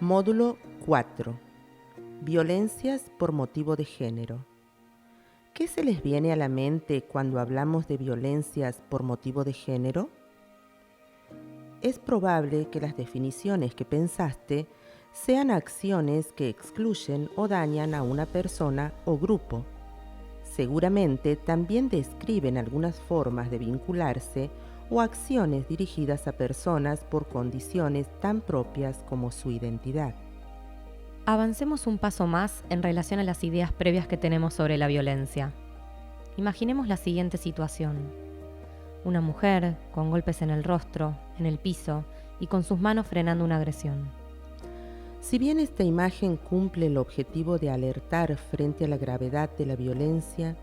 Módulo 4. Violencias por motivo de género. ¿Qué se les viene a la mente cuando hablamos de violencias por motivo de género? Es probable que las definiciones que pensaste sean acciones que excluyen o dañan a una persona o grupo. Seguramente también describen algunas formas de vincularse o acciones dirigidas a personas por condiciones tan propias como su identidad. Avancemos un paso más en relación a las ideas previas que tenemos sobre la violencia. Imaginemos la siguiente situación. Una mujer con golpes en el rostro, en el piso y con sus manos frenando una agresión. Si bien esta imagen cumple el objetivo de alertar frente a la gravedad de la violencia,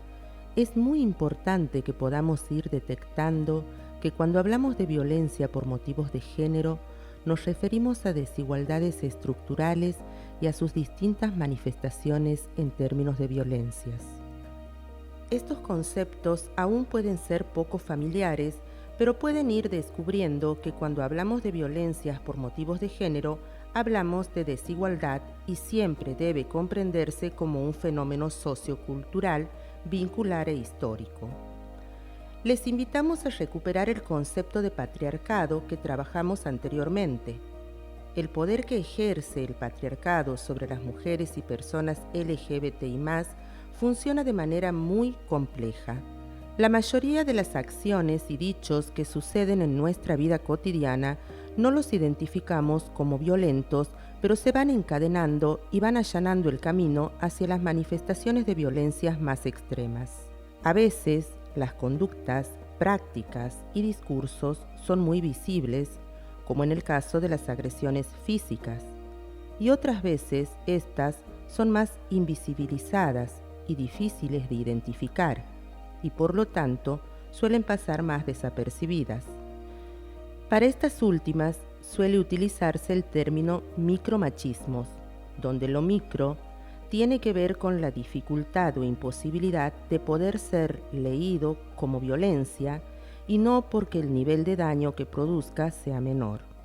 es muy importante que podamos ir detectando que cuando hablamos de violencia por motivos de género, nos referimos a desigualdades estructurales y a sus distintas manifestaciones en términos de violencias. Estos conceptos aún pueden ser poco familiares, pero pueden ir descubriendo que cuando hablamos de violencias por motivos de género, hablamos de desigualdad y siempre debe comprenderse como un fenómeno sociocultural, vincular e histórico. Les invitamos a recuperar el concepto de patriarcado que trabajamos anteriormente. El poder que ejerce el patriarcado sobre las mujeres y personas LGBTI+, funciona de manera muy compleja. La mayoría de las acciones y dichos que suceden en nuestra vida cotidiana no los identificamos como violentos, pero se van encadenando y van allanando el camino hacia las manifestaciones de violencias más extremas. A veces, las conductas, prácticas y discursos son muy visibles, como en el caso de las agresiones físicas, y otras veces estas son más invisibilizadas y difíciles de identificar, y por lo tanto suelen pasar más desapercibidas. Para estas últimas suele utilizarse el término micromachismos, donde lo micro tiene que ver con la dificultad o imposibilidad de poder ser leído como violencia y no porque el nivel de daño que produzca sea menor.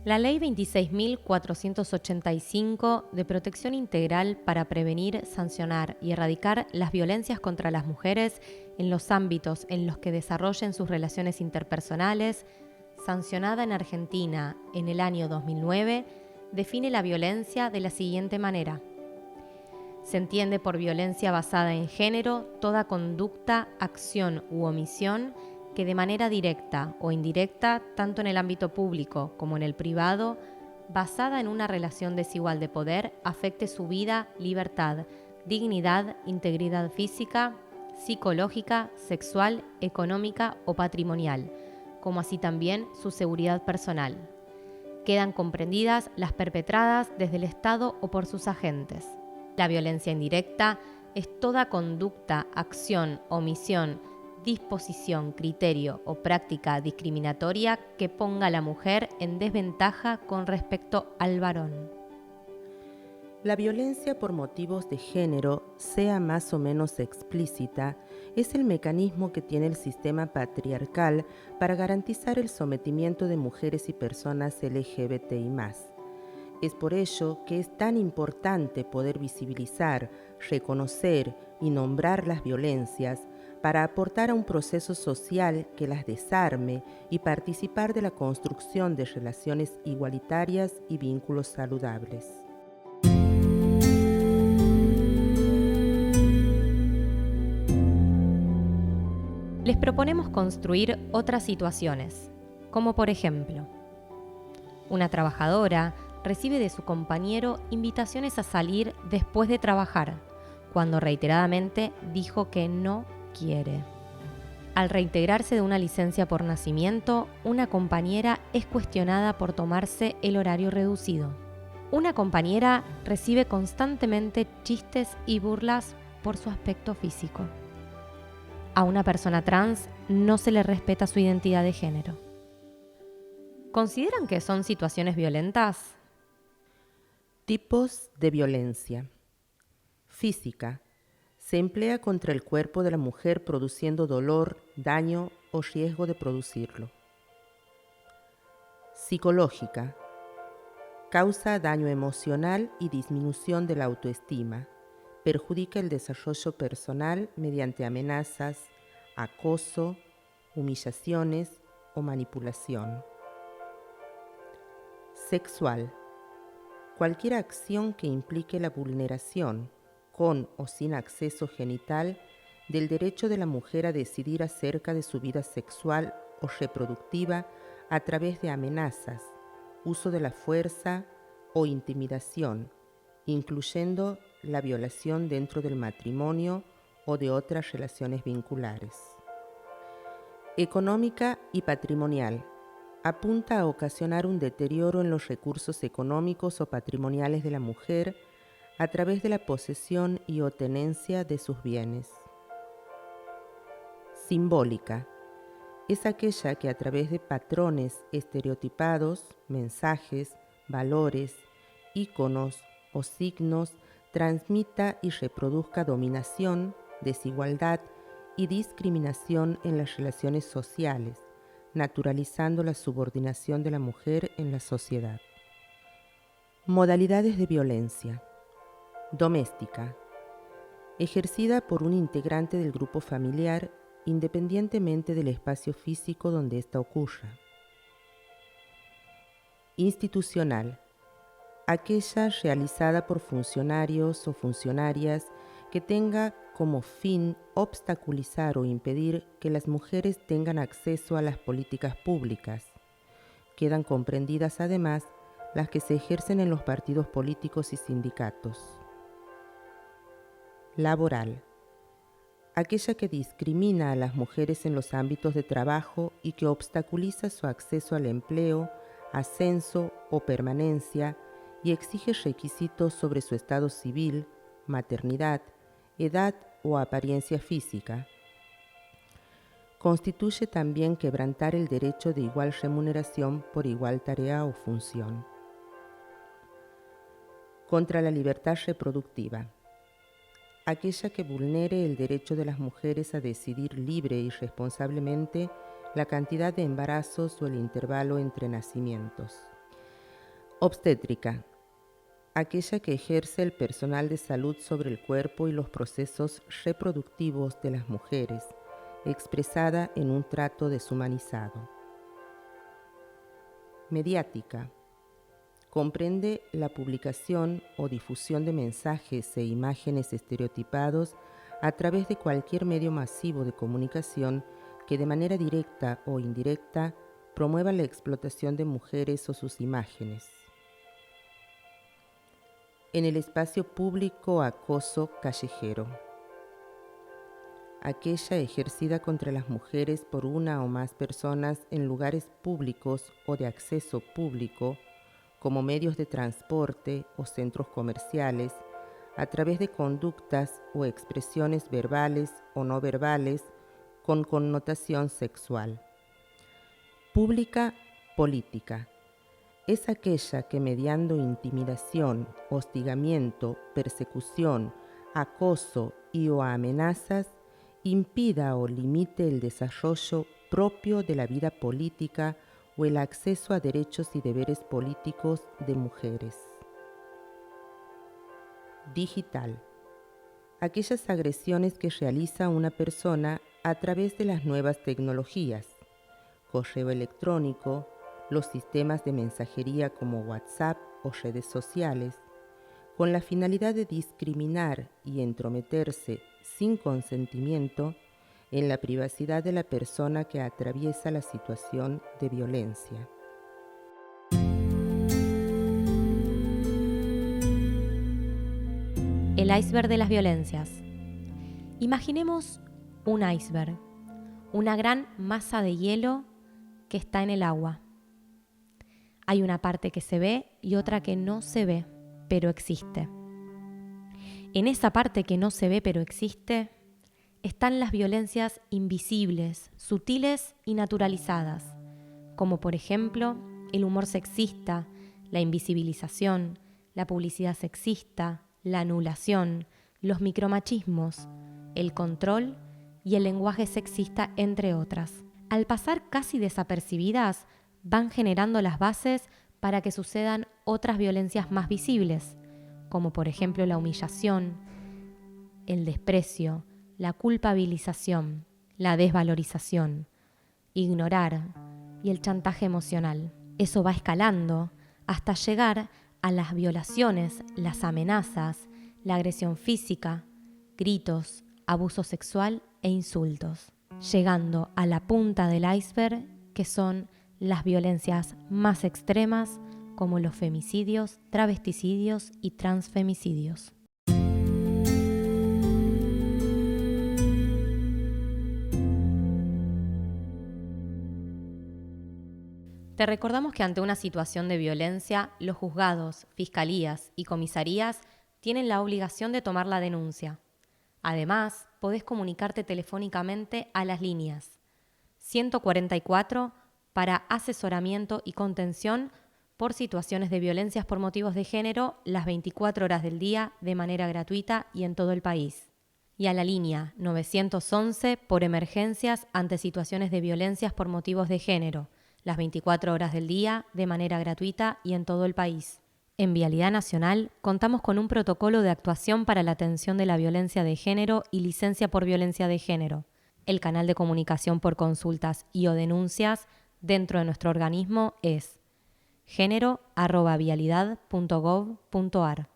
La Ley 26.485 de Protección Integral para prevenir, sancionar y erradicar las violencias contra las mujeres en los ámbitos en los que desarrollen sus relaciones interpersonales, sancionada en Argentina en el año 2009, define la violencia de la siguiente manera. Se entiende por violencia basada en género toda conducta, acción u omisión que de manera directa o indirecta, tanto en el ámbito público como en el privado, basada en una relación desigual de poder, afecte su vida, libertad, dignidad, integridad física, psicológica, sexual, económica o patrimonial, como así también su seguridad personal. Quedan comprendidas las perpetradas desde el Estado o por sus agentes. La violencia indirecta es toda conducta, acción, omisión, disposición, criterio o práctica discriminatoria que ponga a la mujer en desventaja con respecto al varón. La violencia por motivos de género, sea más o menos explícita, es el mecanismo que tiene el sistema patriarcal para garantizar el sometimiento de mujeres y personas LGBTI+. Es por ello que es tan importante poder visibilizar, reconocer y nombrar las violencias para aportar a un proceso social que las desarme y participar de la construcción de relaciones igualitarias y vínculos saludables. Les proponemos construir otras situaciones, como por ejemplo, una trabajadora recibe de su compañero invitaciones a salir después de trabajar, cuando reiteradamente dijo que no quiere. Al reintegrarse de una licencia por nacimiento, una compañera es cuestionada por tomarse el horario reducido. Una compañera recibe constantemente chistes y burlas por su aspecto físico. A una persona trans no se le respeta su identidad de género. ¿Consideran que son situaciones violentas? Tipos de violencia. Física. Se emplea contra el cuerpo de la mujer produciendo dolor, daño o riesgo de producirlo. Psicológica. Causa daño emocional y disminución de la autoestima. Perjudica el desarrollo personal mediante amenazas, acoso, humillaciones o manipulación. Sexual. Cualquier acción que implique la vulneración, con o sin acceso genital, del derecho de la mujer a decidir acerca de su vida sexual o reproductiva a través de amenazas, uso de la fuerza o intimidación, incluyendo la violación dentro del matrimonio o de otras relaciones vinculares. Económica y patrimonial. Apunta a ocasionar un deterioro en los recursos económicos o patrimoniales de la mujer a través de la posesión y o tenencia de sus bienes. Simbólica. Es aquella que a través de patrones estereotipados, mensajes, valores, íconos o signos transmita y reproduzca dominación, desigualdad y discriminación en las relaciones sociales, naturalizando la subordinación de la mujer en la sociedad. Modalidades de violencia. Doméstica. Ejercida por un integrante del grupo familiar independientemente del espacio físico donde ésta ocurra. Institucional. Aquella realizada por funcionarios o funcionarias que tenga como fin obstaculizar o impedir que las mujeres tengan acceso a las políticas públicas. Quedan comprendidas además las que se ejercen en los partidos políticos y sindicatos. Laboral. Aquella que discrimina a las mujeres en los ámbitos de trabajo y que obstaculiza su acceso al empleo, ascenso o permanencia y exige requisitos sobre su estado civil, maternidad, edad o apariencia física. Constituye también quebrantar el derecho de igual remuneración por igual tarea o función. Contra la libertad reproductiva. Aquella que vulnere el derecho de las mujeres a decidir libre y responsablemente la cantidad de embarazos o el intervalo entre nacimientos. Obstétrica. Aquella que ejerce el personal de salud sobre el cuerpo y los procesos reproductivos de las mujeres, expresada en un trato deshumanizado. Mediática. Comprende la publicación o difusión de mensajes e imágenes estereotipados a través de cualquier medio masivo de comunicación que de manera directa o indirecta promueva la explotación de mujeres o sus imágenes. En el espacio público, acoso callejero. Aquella ejercida contra las mujeres por una o más personas en lugares públicos o de acceso público, como medios de transporte o centros comerciales, a través de conductas o expresiones verbales o no verbales con connotación sexual. Pública, política. Es aquella que mediando intimidación, hostigamiento, persecución, acoso y o amenazas impida o limite el desarrollo propio de la vida política o el acceso a derechos y deberes políticos de mujeres. Digital. Aquellas agresiones que realiza una persona a través de las nuevas tecnologías, correo electrónico, los sistemas de mensajería como WhatsApp o redes sociales, con la finalidad de discriminar y entrometerse sin consentimiento en la privacidad de la persona que atraviesa la situación de violencia. El iceberg de las violencias. Imaginemos un iceberg, una gran masa de hielo que está en el agua. Hay una parte que se ve y otra que no se ve, pero existe. En esa parte que no se ve pero existe, están las violencias invisibles, sutiles y naturalizadas, como por ejemplo el humor sexista, la invisibilización, la publicidad sexista, la anulación, los micromachismos, el control y el lenguaje sexista, entre otras. Al pasar casi desapercibidas, van generando las bases para que sucedan otras violencias más visibles, como por ejemplo la humillación, el desprecio, la culpabilización, la desvalorización, ignorar y el chantaje emocional. Eso va escalando hasta llegar a las violaciones, las amenazas, la agresión física, gritos, abuso sexual e insultos, llegando a la punta del iceberg, que son las violencias más extremas, como los femicidios, travesticidios y transfemicidios. Te recordamos que ante una situación de violencia, los juzgados, fiscalías y comisarías tienen la obligación de tomar la denuncia. Además, podés comunicarte telefónicamente a las líneas 144 para asesoramiento y contención por situaciones de violencias por motivos de género las 24 horas del día de manera gratuita y en todo el país. Y a la línea 911 por emergencias ante situaciones de violencias por motivos de género, las 24 horas del día de manera gratuita y en todo el país. En Vialidad Nacional contamos con un protocolo de actuación para la atención de la violencia de género y licencia por violencia de género. El canal de comunicación por consultas y o denuncias dentro de nuestro organismo es género@vialidad.gov.ar.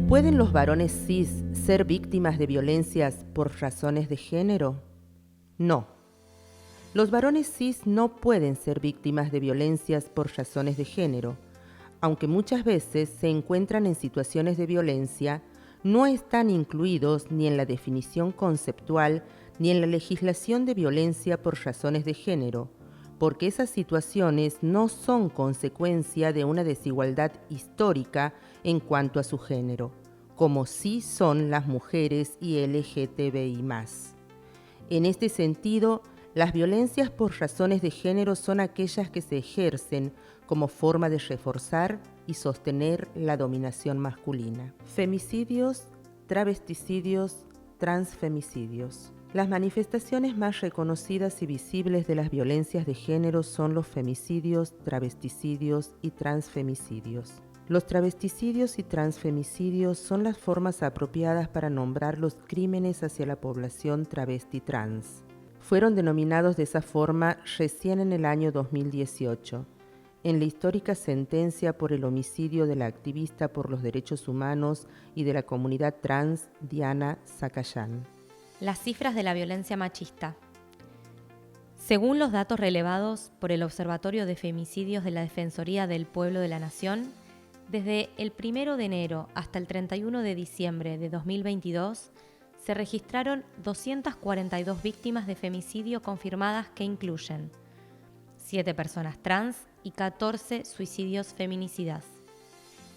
¿Pueden los varones cis ser víctimas de violencias por razones de género? No. Los varones cis no pueden ser víctimas de violencias por razones de género. Aunque muchas veces se encuentran en situaciones de violencia, no están incluidos ni en la definición conceptual ni en la legislación de violencia por razones de género, porque esas situaciones no son consecuencia de una desigualdad histórica en cuanto a su género, como sí son las mujeres y LGTBI+. En este sentido, las violencias por razones de género son aquellas que se ejercen como forma de reforzar y sostener la dominación masculina. Femicidios, travesticidios, transfemicidios. Las manifestaciones más reconocidas y visibles de las violencias de género son los femicidios, travesticidios y transfemicidios. Los travesticidios y transfemicidios son las formas apropiadas para nombrar los crímenes hacia la población travesti-trans. Fueron denominados de esa forma recién en el año 2018, en la histórica sentencia por el homicidio de la activista por los derechos humanos y de la comunidad trans Diana Zacayán. Las cifras de la violencia machista. Según los datos relevados por el Observatorio de Femicidios de la Defensoría del Pueblo de la Nación, desde el 1 de enero hasta el 31 de diciembre de 2022, se registraron 242 víctimas de femicidio confirmadas que incluyen 7 personas trans y 14 suicidios feminicidas.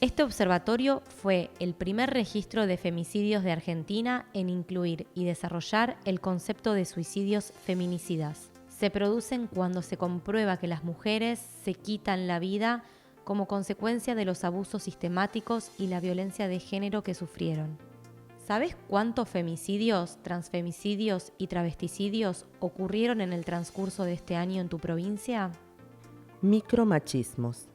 Este observatorio fue el primer registro de femicidios de Argentina en incluir y desarrollar el concepto de suicidios feminicidas. Se producen cuando se comprueba que las mujeres se quitan la vida como consecuencia de los abusos sistemáticos y la violencia de género que sufrieron. ¿Sabes cuántos femicidios, transfemicidios y travesticidios ocurrieron en el transcurso de este año en tu provincia? Micromachismos.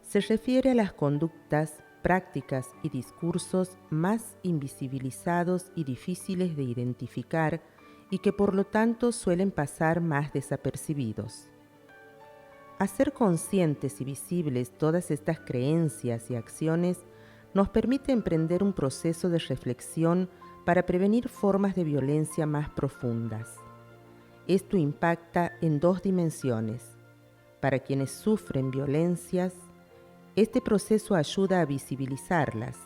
Se refiere a las conductas, prácticas y discursos más invisibilizados y difíciles de identificar y que por lo tanto suelen pasar más desapercibidos. Hacer conscientes y visibles todas estas creencias y acciones nos permite emprender un proceso de reflexión para prevenir formas de violencia más profundas. Esto impacta en 2 dimensiones. Para quienes sufren violencias, este proceso ayuda a visibilizarlas,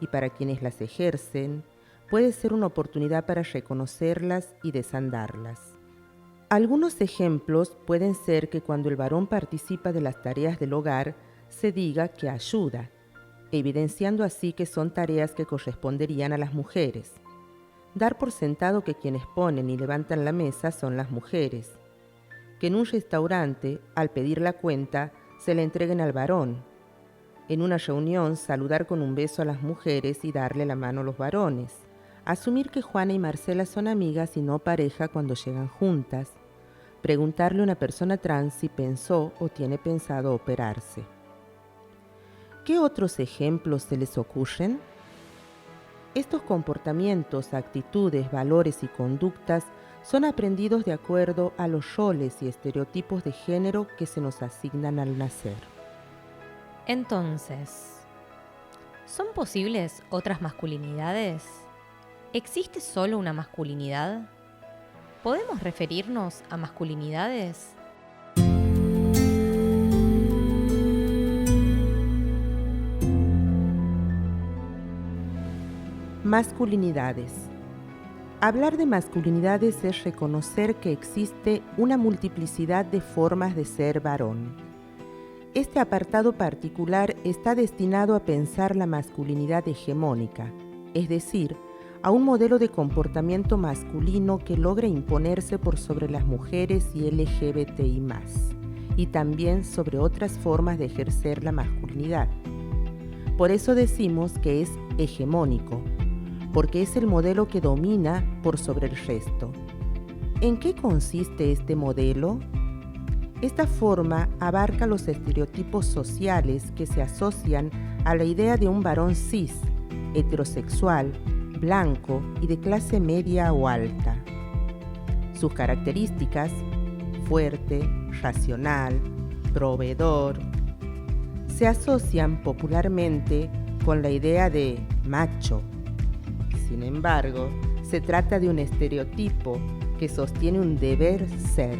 y para quienes las ejercen, puede ser una oportunidad para reconocerlas y desandarlas. Algunos ejemplos pueden ser que cuando el varón participa de las tareas del hogar, se diga que ayuda, evidenciando así que son tareas que corresponderían a las mujeres. Dar por sentado que quienes ponen y levantan la mesa son las mujeres. Que en un restaurante, al pedir la cuenta, se le entreguen al varón. En una reunión, saludar con un beso a las mujeres y darle la mano a los varones. Asumir que Juana y Marcela son amigas y no pareja cuando llegan juntas. Preguntarle a una persona trans si pensó o tiene pensado operarse. ¿Qué otros ejemplos se les ocurren? Estos comportamientos, actitudes, valores y conductas son aprendidos de acuerdo a los roles y estereotipos de género que se nos asignan al nacer. Entonces, ¿son posibles otras masculinidades? ¿Existe solo una masculinidad? ¿Podemos referirnos a masculinidades? Masculinidades. Hablar de masculinidades es reconocer que existe una multiplicidad de formas de ser varón. Este apartado particular está destinado a pensar la masculinidad hegemónica, es decir, a un modelo de comportamiento masculino que logra imponerse por sobre las mujeres y LGBTI+, y también sobre otras formas de ejercer la masculinidad. Por eso decimos que es hegemónico, porque es el modelo que domina por sobre el resto. ¿En qué consiste este modelo? Esta forma abarca los estereotipos sociales que se asocian a la idea de un varón cis, heterosexual, blanco y de clase media o alta. Sus características: fuerte, racional, proveedor, se asocian popularmente con la idea de macho. Sin embargo, se trata de un estereotipo que sostiene un deber ser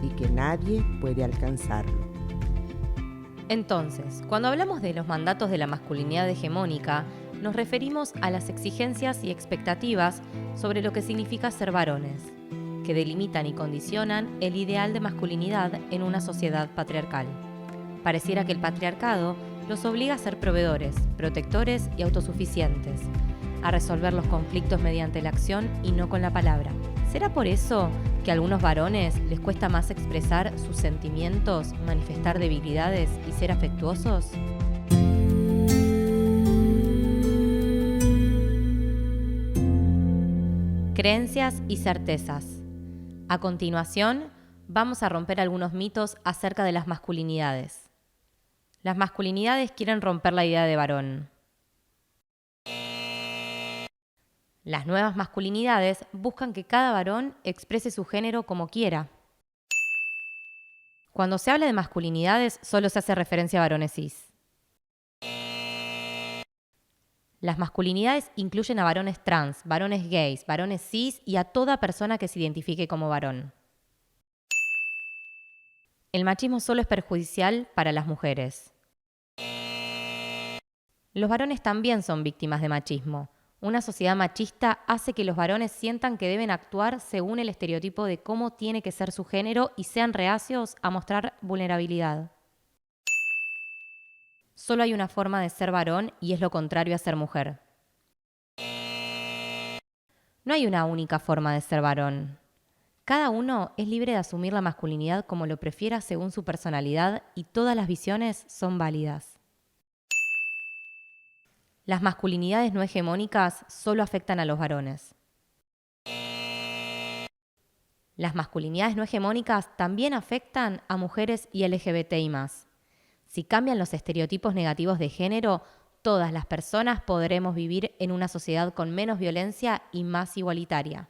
y que nadie puede alcanzarlo. Entonces, cuando hablamos de los mandatos de la masculinidad hegemónica, nos referimos a las exigencias y expectativas sobre lo que significa ser varones, que delimitan y condicionan el ideal de masculinidad en una sociedad patriarcal. Pareciera que el patriarcado los obliga a ser proveedores, protectores y autosuficientes, a resolver los conflictos mediante la acción y no con la palabra. ¿Será por eso que a algunos varones les cuesta más expresar sus sentimientos, manifestar debilidades y ser afectuosos? Creencias y certezas. A continuación, vamos a romper algunos mitos acerca de las masculinidades. Las masculinidades quieren romper la idea de varón. Las nuevas masculinidades buscan que cada varón exprese su género como quiera. Cuando se habla de masculinidades, solo se hace referencia a varones cis. Las masculinidades incluyen a varones trans, varones gays, varones cis y a toda persona que se identifique como varón. El machismo solo es perjudicial para las mujeres. Los varones también son víctimas de machismo. Una sociedad machista hace que los varones sientan que deben actuar según el estereotipo de cómo tiene que ser su género y sean reacios a mostrar vulnerabilidad. Solo hay una forma de ser varón y es lo contrario a ser mujer. No hay una única forma de ser varón. Cada uno es libre de asumir la masculinidad como lo prefiera según su personalidad y todas las visiones son válidas. Las masculinidades no hegemónicas solo afectan a los varones. Las masculinidades no hegemónicas también afectan a mujeres y LGBTI+. Si cambian los estereotipos negativos de género, todas las personas podremos vivir en una sociedad con menos violencia y más igualitaria.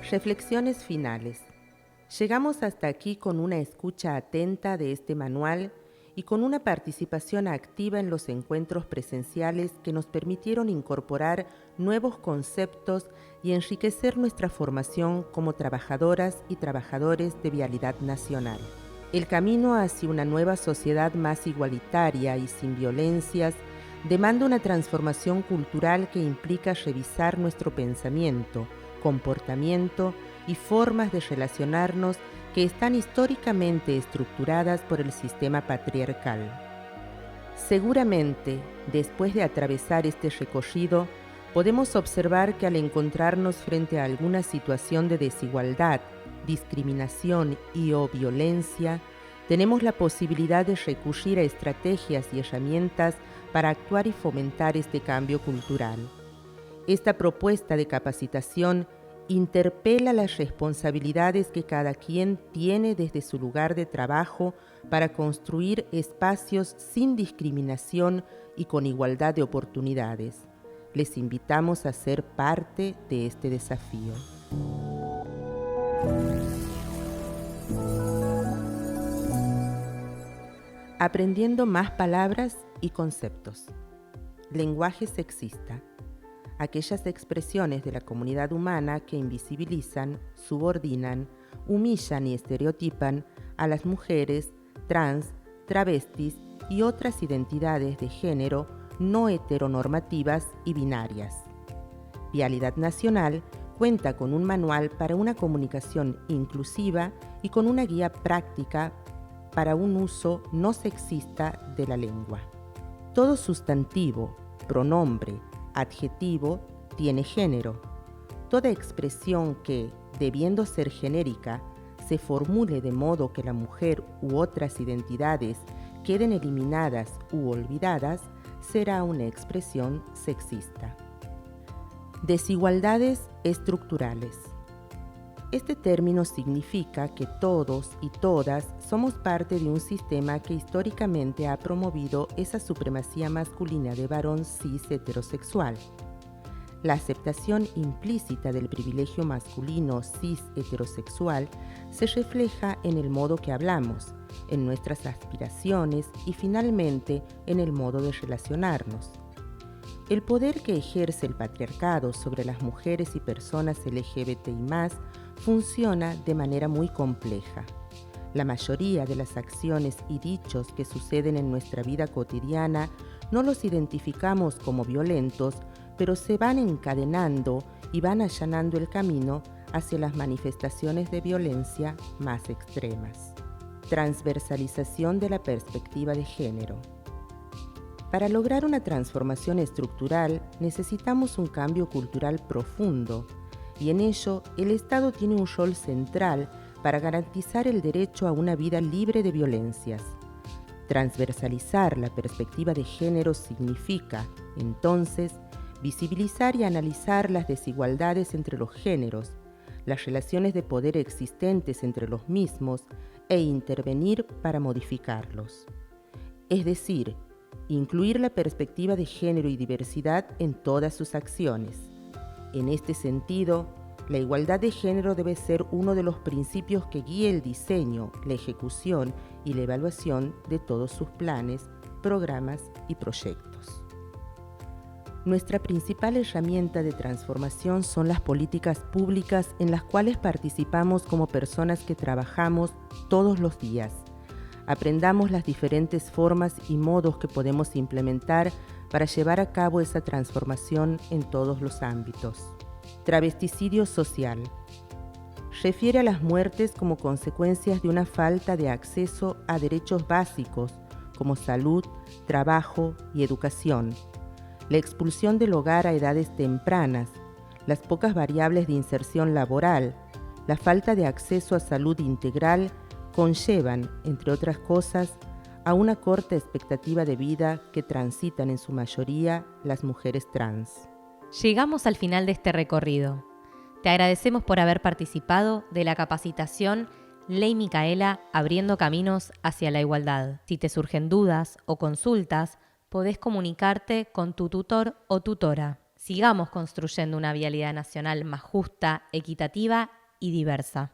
Reflexiones finales. Llegamos hasta aquí con una escucha atenta de este manual y con una participación activa en los encuentros presenciales que nos permitieron incorporar nuevos conceptos y enriquecer nuestra formación como trabajadoras y trabajadores de Vialidad Nacional. El camino hacia una nueva sociedad más igualitaria y sin violencias demanda una transformación cultural que implica revisar nuestro pensamiento, comportamiento y formas de relacionarnos que están históricamente estructuradas por el sistema patriarcal. Seguramente, después de atravesar este recorrido, podemos observar que al encontrarnos frente a alguna situación de desigualdad, discriminación o violencia, tenemos la posibilidad de recurrir a estrategias y herramientas para actuar y fomentar este cambio cultural. Esta propuesta de capacitación interpela las responsabilidades que cada quien tiene desde su lugar de trabajo para construir espacios sin discriminación y con igualdad de oportunidades. Les invitamos a ser parte de este desafío. Aprendiendo más palabras y conceptos. Lenguaje sexista. Aquellas expresiones de la comunidad humana que invisibilizan, subordinan, humillan y estereotipan a las mujeres, trans, travestis y otras identidades de género no heteronormativas y binarias. Vialidad Nacional cuenta con un manual para una comunicación inclusiva y con una guía práctica para un uso no sexista de la lengua. Todo sustantivo, pronombre, adjetivo tiene género. Toda expresión que, debiendo ser genérica, se formule de modo que la mujer u otras identidades queden eliminadas u olvidadas, será una expresión sexista. Desigualdades estructurales. Este término significa que todos y todas somos parte de un sistema que históricamente ha promovido esa supremacía masculina de varón cis heterosexual. La aceptación implícita del privilegio masculino cis heterosexual se refleja en el modo que hablamos, en nuestras aspiraciones y finalmente en el modo de relacionarnos. El poder que ejerce el patriarcado sobre las mujeres y personas LGBTI+, funciona de manera muy compleja. La mayoría de las acciones y dichos que suceden en nuestra vida cotidiana no los identificamos como violentos, pero se van encadenando y van allanando el camino hacia las manifestaciones de violencia más extremas. Transversalización de la perspectiva de género. Para lograr una transformación estructural necesitamos un cambio cultural profundo y en ello el Estado tiene un rol central para garantizar el derecho a una vida libre de violencias. Transversalizar la perspectiva de género significa, entonces, visibilizar y analizar las desigualdades entre los géneros, las relaciones de poder existentes entre los mismos e intervenir para modificarlos. Es decir, incluir la perspectiva de género y diversidad en todas sus acciones. En este sentido, la igualdad de género debe ser uno de los principios que guíe el diseño, la ejecución y la evaluación de todos sus planes, programas y proyectos. Nuestra principal herramienta de transformación son las políticas públicas en las cuales participamos como personas que trabajamos todos los días. Aprendamos las diferentes formas y modos que podemos implementar para llevar a cabo esa transformación en todos los ámbitos. Travesticidio social. Refiere a las muertes como consecuencias de una falta de acceso a derechos básicos como salud, trabajo y educación, la expulsión del hogar a edades tempranas, las pocas variables de inserción laboral, la falta de acceso a salud integral conllevan, entre otras cosas, a una corta expectativa de vida que transitan en su mayoría las mujeres trans. Llegamos al final de este recorrido. Te agradecemos por haber participado de la capacitación Ley Micaela Abriendo Caminos hacia la Igualdad. Si te surgen dudas o consultas, podés comunicarte con tu tutor o tutora. Sigamos construyendo una vialidad nacional más justa, equitativa y diversa.